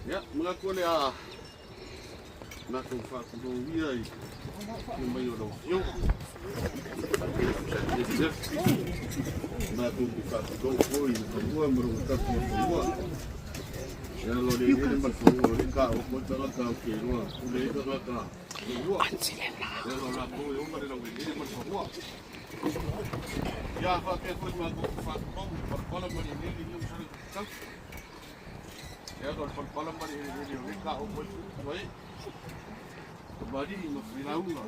Ya, mga kule na kung fakulogia ay yung may ulo yung na kung fakulogia yung pagbuwa marunong tapos yung pagbuwa ya lo de ni magpagbuwa rin ka o kung talaga ka kinuha kung de ka ka pagbuwa ya lo na po yung marilang hindi magpagbuwa ya fakir magpagbuwa pagpala mo rin yung sarang ya kalau pagpala mo rin yung ka o kung Kembali mafinaunga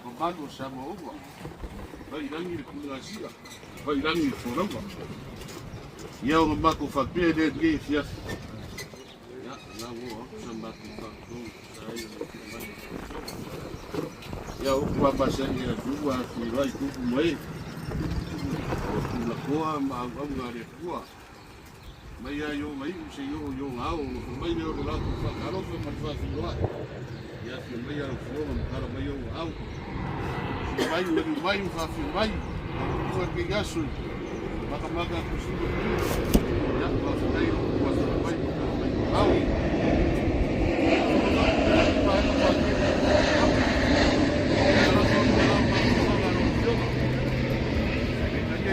pambano sama uwa bailangi kungasia bailangi foramba ya ngambako fakpede ge fias ya nawo sambako fakko sai ya ukwa basani ya dua filai kuku mai kula koa maangam ngare koa maya yo mai se yo ngao mai yo la fakaro fa filai ya filmai ang forum para mayo au filmai mai fa filmai ko ke gasul maka kusudo ya ba filmai ko filmai au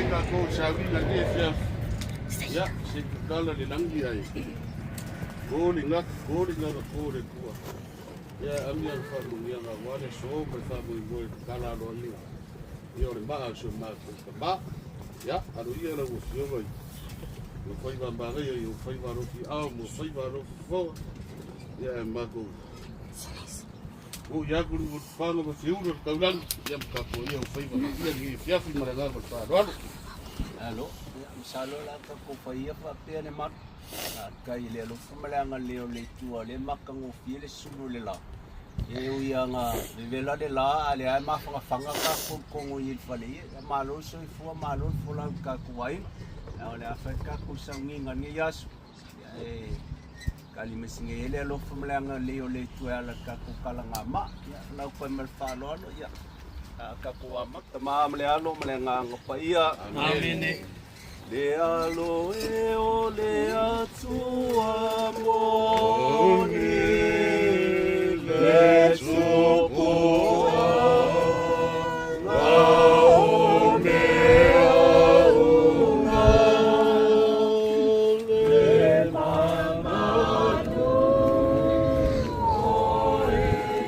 ka ko sabi na ya se kala de langi ai ko linga ko kuwa ya amia faru ya na wale so pe faru boy kala lo li yo le ba so ma ko ba ya aru ia la wo yo boy yo foi ba ba yo foi ba ro ki au mo foi ba ro fo ya ma ko o ya ku mo fa no se uro ka ulan ya ka ko yo foi ba ya ni ya fi mara ga fa ro alo misalo la ka ko fa ia fa pe ne mat kai le lo fumalanga leo le tua le makango fiele sulu le la e u yanga vela de la ale ai ma fanga ka ko il fale malo so fu malo fu la ka kuai ole afeka ku sangi ngani yas e kali mesinge le lo fumalanga leo le tua la ka ku kala ngama ya la ko mal falo ya ka ku ama tama le alo le nga pa ia amen le alo e o le atua moni le tupoa la o me auna le mamano o e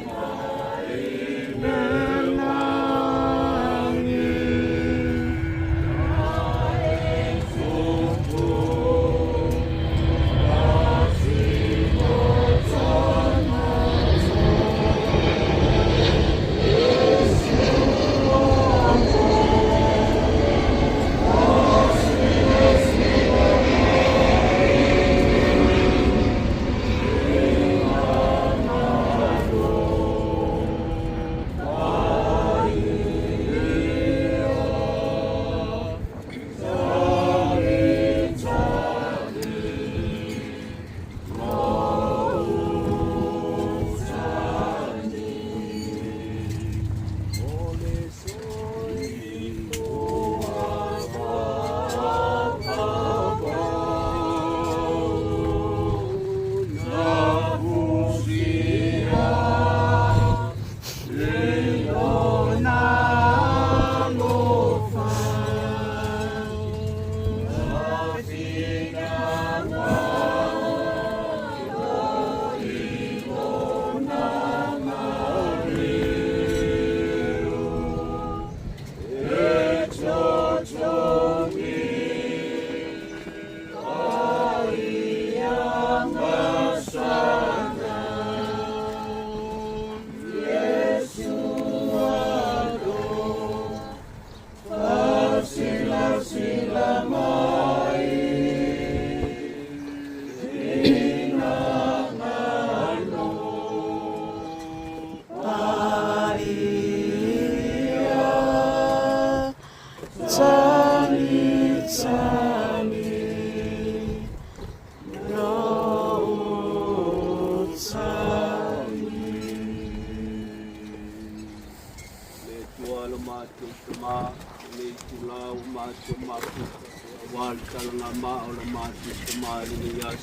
mai wal kalanga ma o la matu te mai ni yas.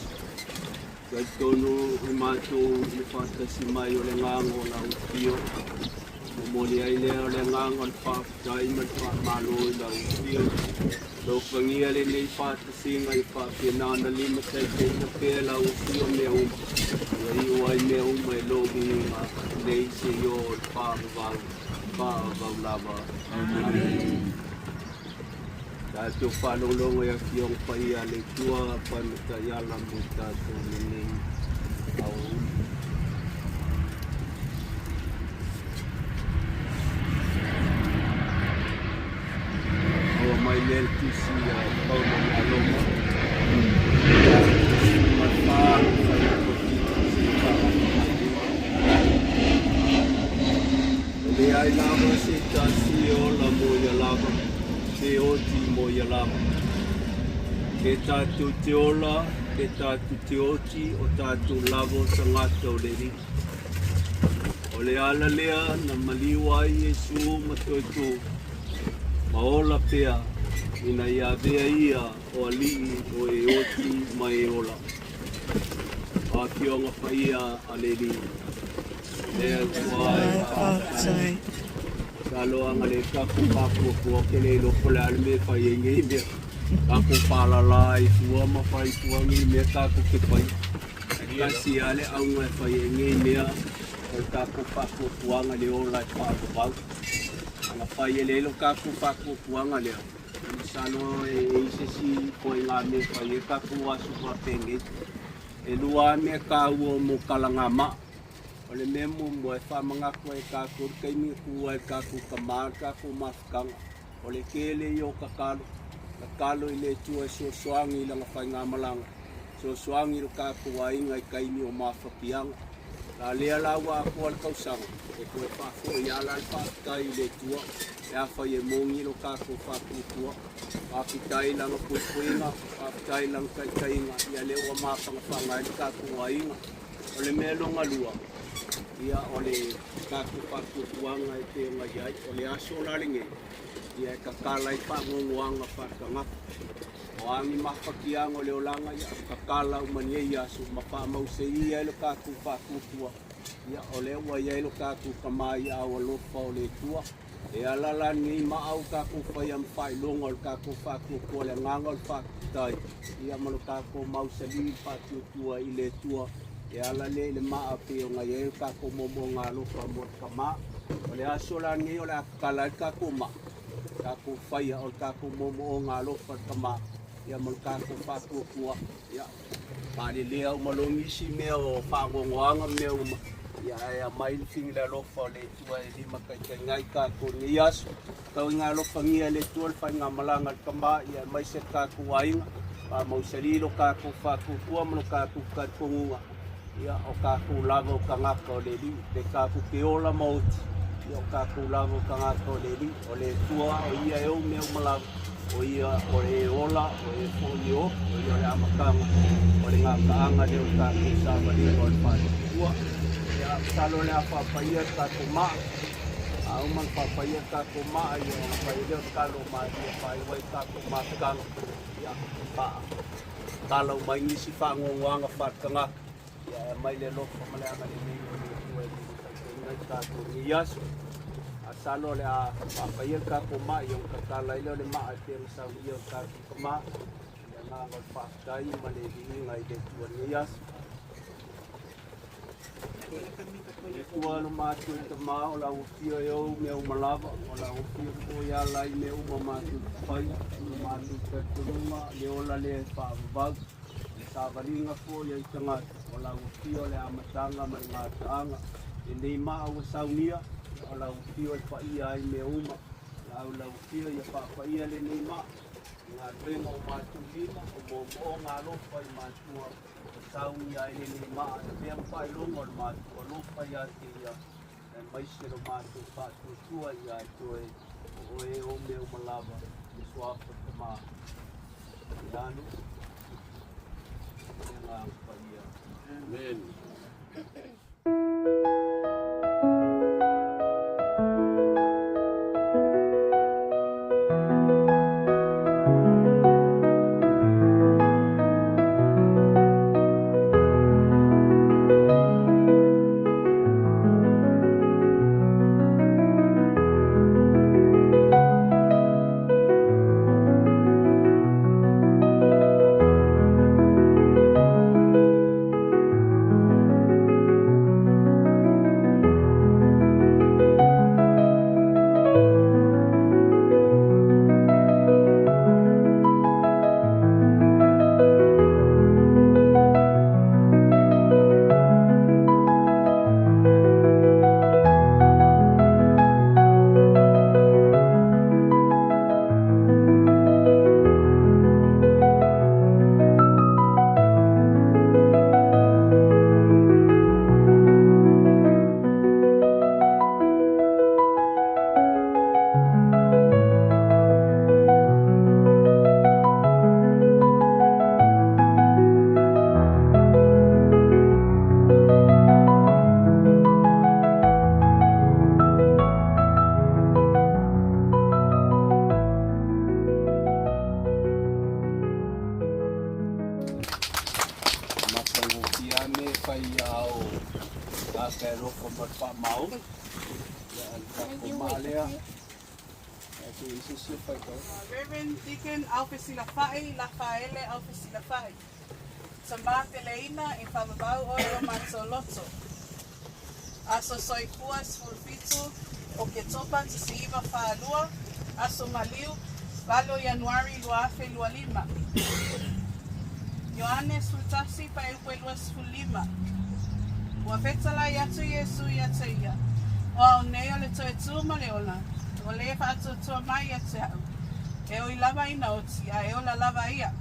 Kai tonu i matu i whakasi mai o le ngango na upio. Moni ai lea o le ngango le whakatai ma te whamalo i la upio. Lo whangia le nei whakasinga i whakenana lima tei te na pēr la upio mea uma. Ia i oai mea uma e logi inga nei se i o le whakavau lava. Amen. Tātou whanolongo ia ki ong pai a le tua panuta i ala mo tātou nei au. Awa mai lel tisi a pauna i aloma. Mataro whai a koti si le ai lava se tasi o la mo ia lava. Te oti mo ia lava. Ke tātou te ola, ke tātou te oti, o tātou lavo tangata o le ri. O le ala lea na maliwa i Yesu matoitu. Maola pea, ina ia vea ia o alii o e oti mai e ola. A kionga whaia a le ri. Lea tuai pātai. Kaloanga le kaku kaku kua kele lo pole alme whai e ngei mea. Kaku pālala i tua ma whai tua ngi mea kaku ke pai. Kasi ale aunga e whai e ngei mea. O kaku kaku tuanga le ola i whaaku pau. Anga whai e lelo kaku kaku tuanga leo. Sano e isesi koe ngā me whai e kaku asu kwa penge. E lua me kāua mo kalanga maa. O le memo mo e whamangako e kākou kaimi kua e kākou kamā, kākou mawhikanga. O le kele i o kakalo. Kakalo i le tua e soasoangi i langa whai ngā malanga. Soasoangi ro kākou a inga i kaimi o mawhapianga. La lea lawa a kua le kausanga. E koe whako i ala le whakitai i le tua. E a whai e mongi ro kākou whaku tua. Whakitai langa puipuinga, whakitai langa kainga. Ia leo a mapanga whanga i kākou a inga. O le mea longa lua. Ia ole kaku paku tuanga e te onga iai, ole aso laringe. Ia e kakala i whangongoanga whakanga. O angi mawhakianga ole o langa ia, kakala umania i aso, mawhamau se ia ilo kaku paku tua. Ia ole ua ia ilo kaku kamai awa lofa o le tua. E alalani i maau kaku whai am whai longa o le kaku paku tua le nganga o le whakitai. Ia mano kaku mausali paku tua i le tua. E ala le maa pe o ngai e kako momo ngā lofa mo kama. O le aso la ngi o le akala i kako ma. Kako whaia o kako momo o ngā lofa kama. Ia mo kako whako kua. Ia maari lea o malongisi mea o whangongoanga mea uma. Ia ea mai whing le lofa o le tua e lima kai ngai kako ni aso. Kau ngā lofa ngia le tua le whai ngā malanga kama. Ia mai se kako wainga. Pa mausalilo kako whako kua mo kako karkongunga. Ia o kākou lava o kangaka o le li, le kākou ke ola mauti. Ia o kākou lava o kangaka o le li, o le tua o ia e o mea umalawa. O ia o le ola, o le fōi o ia o le amakanga. O le ngā kaanga le o kākou sāwari o le whare tua. Ia salo le a whapaia kākou maa. A uman whapaia kākou maa, ia o whai leo kalo maa, ia whai wai kākou maa kanga. Ia paa. Kalau mai ngisi whangongoanga whakangaka. Ia mai le lofa maleanga le nei o le tua e ngai kākou ni aso. A salo le a whapaia kākou maa i o kakala i leo le maa e tēnga sau i o kākou kama. Ia ngā ngai whakatai ma le ringa i le tua ni aso. Le tua no mātua i ta maa o la uwhia e au mea umalawa. O la uwhia ko i ala i mea uma mātua i whai. O mātua i tāturunga le ola le whaavavau. Sāwaringa fo i tangata. O la uwhia le amatanga ma ngā taanga. E nei maa o saunia. O la uwhia e whaia ai mea uma. La uwhia i whaia le nei maa. Ngā renga o mātua lima. O mō ngā lofa i mātua. O saunia ai le nei maa. E mea mwhai longa o mātua. Lofa i ate ia. E maisero mātua whātua tua i ai toe. O e o mea umalawa. E suafa te maa. I anu. Amen. fai au ka loko ma mau. Reverend Deacon Alfisi Lafai, Lafaele Alfisi Lafai. Samate leina e whamabau oiro matsoloto. Aso soikuas fulfitu o ke topa tisiiva whaalua. Aso maliu, valo Januari luafe lualima. Ioanes fultasi pa elkwe luas fulima. Wafetala yatu Yesu yateia. O neo le toe tuma leola. O le whātua tua mai ate au. E o lava ina oti, a e o la lava ia.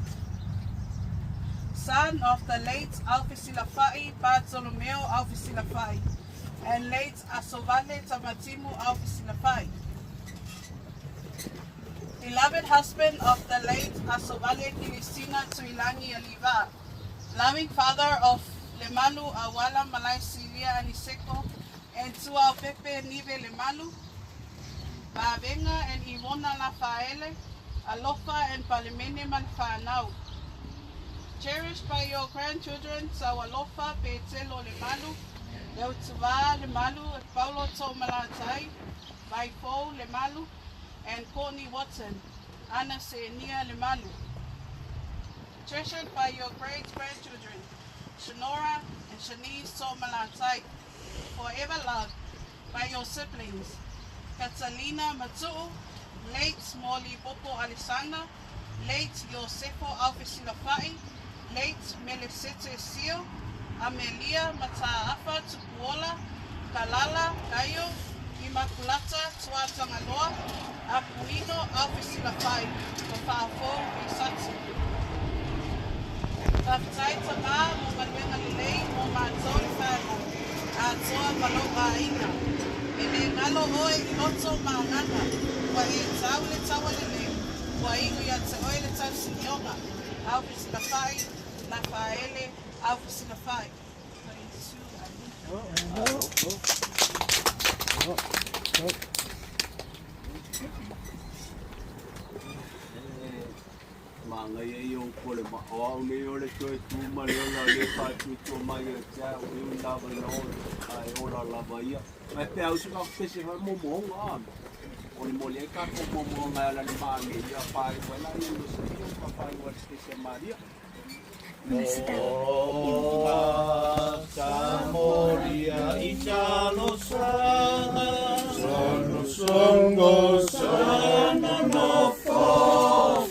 Son of the late Alfisi Lafai, Bartolomeo Alfisi Lafai, and late Asovale Tamatimu Alfisi Lafai. Beloved husband of the late Asovale Kiristina Tuilangi Aliva, loving father of Lemalu Awala Malai Silia Aniseko, and Tua Pepe Nive Lemalu, Babenga and Ivona Lafaele, Alofa and Palimene Manfanau. Cherished by your grandchildren, Sawalofa, Petelo Lemalu, Leutuva Lemalu, Paulo Tomalatai, Baifo Lemalu, and Courtney Watson, Anna Senia Lemalu. Treasured by your great-grandchildren, Shanora and Shanice Tomalatai, forever loved by your siblings, Catalina Matu, late Molly Popo Alisana, late Yosefo Alfisi Lafai, late Melisete Sio, Amelia Mataafa Tupuola, Kalala Kayo, Immaculata Tuatangaloa, Apuino Alfisi Lafai, Wafafo Risatu. Taftai Tama, Momaluenga Lilei, Momatoi Fana, Atoa Maloba Ina. Ele ngalo oe loto maanganga, wa e tau le tawa lele, wa ingu ya te oe le tau sinionga, Alfisi Lafai, Lafaele, Alfisi Lafai. Manga ye yo kole ma o me yo le toi tu ma le pa tu ma ye cha o yo la ba no ai o la ba ia ma pe au se ka pese ha mo mo nga o mo le ka ko mo nga la ma me ya pa i wala ni no se yo pa pa wa se Maria Moria italo sana no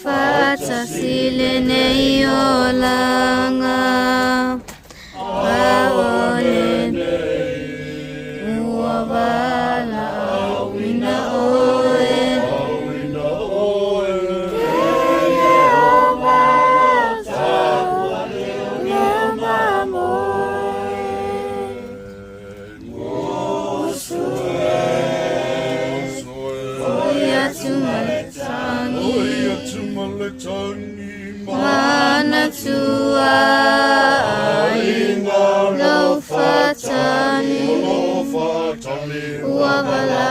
Fata silene yolanga Aolene Uwabala Awina oe Keye obala Tawale Nema moe Musue Oya tumaletani Mana tua Lo fatani Wabala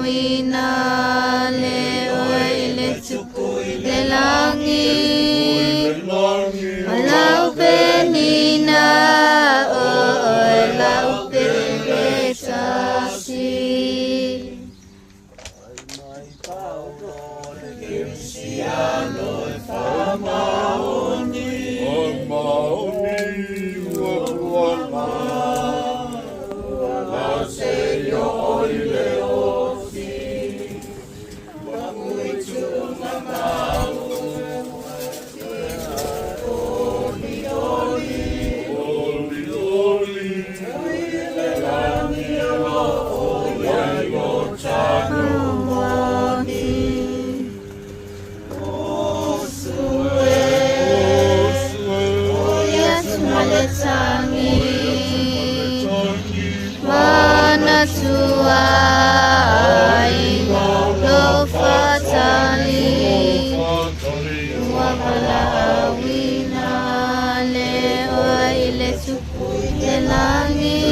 wina Le oile tuku Le langi Walau penina Olau penetasi Mana tuai lo fatali Wabala awina le oile tupu le langi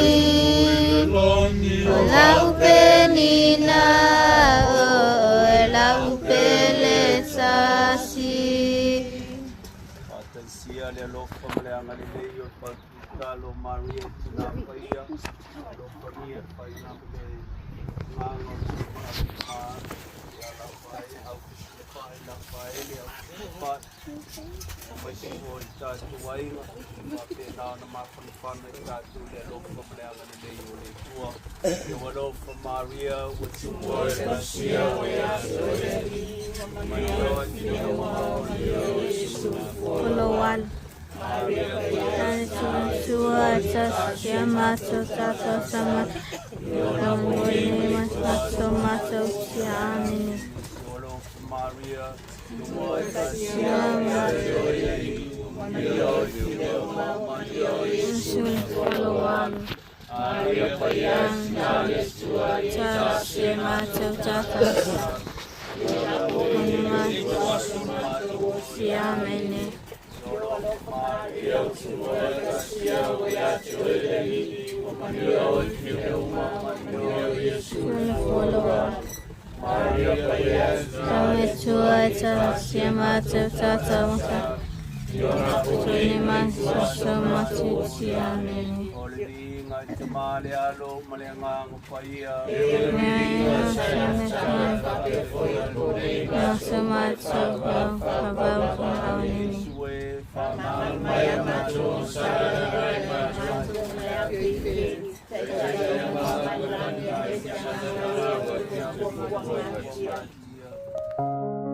Ola upenina Ola upele sasi Sia le lo famleanga le le yo pa lo Maria na paia lo pania pai na le mango ma ya la pai au pai la pai le pa pai se mo ta tu wai na pe na ma pan ta tu le lo famleanga le le yo le tua yo lo from Maria with your word and Sia we ask my Lord Puluhan. Suatu siapa suatu sama kemudian masuk masuk siapa ini. Maria, Puluhan. Yang siapa masuk siapa siapa ini. Maria,